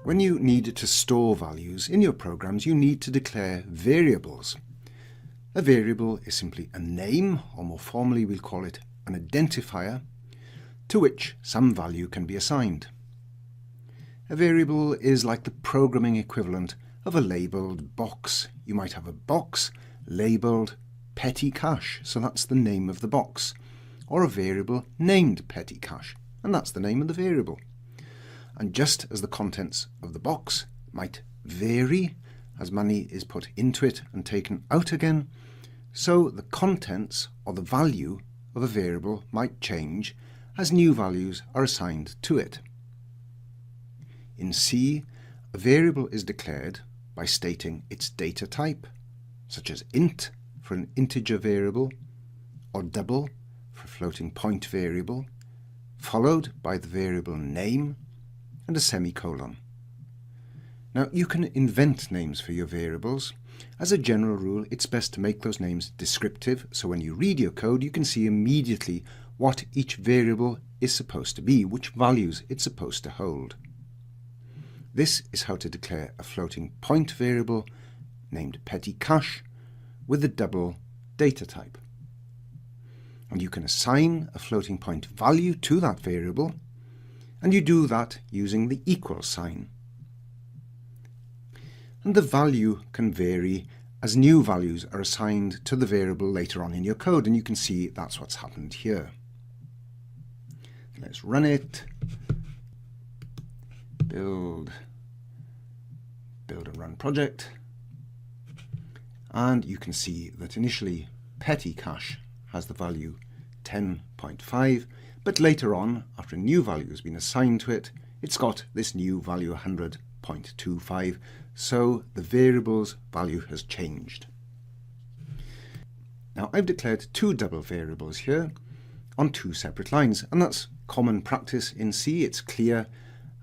When you need to store values in your programs, you need to declare variables. A variable is simply a name, or more formally we'll call it an identifier, to which some value can be assigned. A variable is like the programming equivalent of a labelled box. You might have a box labelled petty cache, so that's the name of the box, or a variable named petty cache, and that's the name of the variable. And just as the contents of the box might vary as money is put into it and taken out again, so the contents or the value of a variable might change as new values are assigned to it. In C, a variable is declared by stating its data type, such as int for an integer variable, or double for a floating point variable, followed by the variable name and a semicolon. Now, you can invent names for your variables. As a general rule, it's best to make those names descriptive, so when you read your code, you can see immediately what each variable is supposed to be, which values it's supposed to hold. This is how to declare a floating point variable named petty cache with a double data type. And you can assign a floating point value to that variable, and you do that using the equal sign. And the value can vary as new values are assigned to the variable later on in your code, and you can see that's what's happened here. Let's run it. Build and run project. And you can see that initially petty cache has the value 10.5, but later on, after a new value has been assigned to it, it's got this new value 100.25, so the variable's value has changed. Now, I've declared two double variables here on two separate lines, and that's common practice in C. It's clear,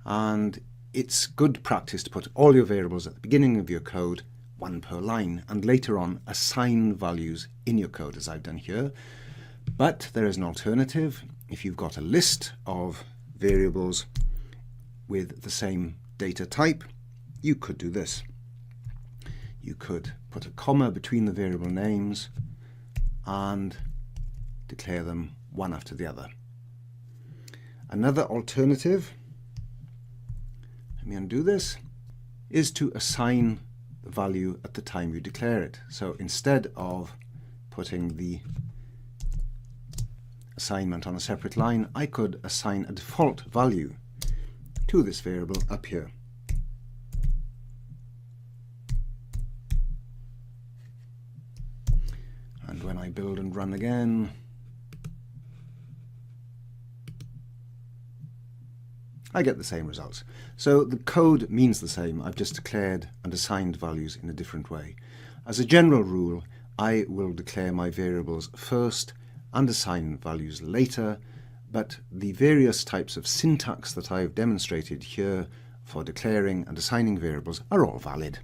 and it's good practice to put all your variables at the beginning of your code, one per line, and later on assign values in your code, as I've done here. But there is an alternative. If you've got a list of variables with the same data type, you could do this. You could put a comma between the variable names and declare them one after the other. Another alternative, let me undo this, is to assign the value at the time you declare it. So instead of putting the assignment on a separate line, I could assign a default value to this variable up here. And when I build and run again, I get the same results. So the code means the same. I've just declared and assigned values in a different way. As a general rule, I will declare my variables first and assign values later, but the various types of syntax that I've demonstrated here for declaring and assigning variables are all valid.